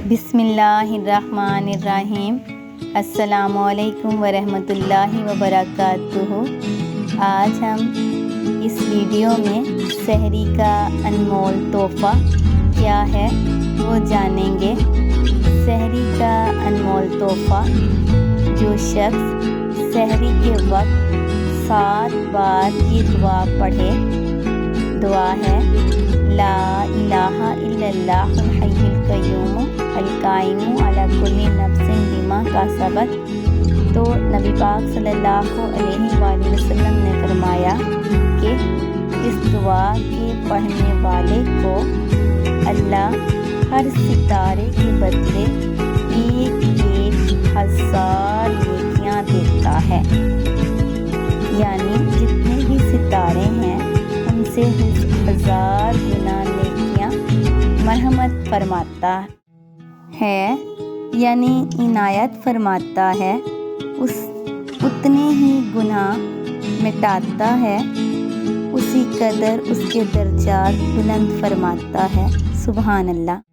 بسم اللہ الرحمن الرحیم۔ السلام علیکم ورحمۃ اللہ وبرکاتہ۔ آج ہم اس ویڈیو میں سحری کا انمول تحفہ کیا ہے وہ جانیں گے۔ سحری کا انمول تحفہ، جو شخص سحری کے وقت 7 بار یہ دعا پڑھے، دعا ہے لا الہ الا اللہ الحی القیوم القائم علی کل نفس بما کسبت، تو نبی پاک صلی اللہ علیہ وآلہ وسلم نے فرمایا کہ اس دعا کے پڑھنے والے کو اللہ ہر ستارے کے بدلے 1000 نیکیاں دیتا ہے، یعنی جتنے بھی ستارے ہیں ان سے 1000 گنا نیکیاں مرحمت فرماتا ہے، یعنی عنایت فرماتا ہے، اتنے ہی گناہ مٹاتا ہے، اسی قدر اس کے درجات بلند فرماتا ہے۔ سبحان اللہ۔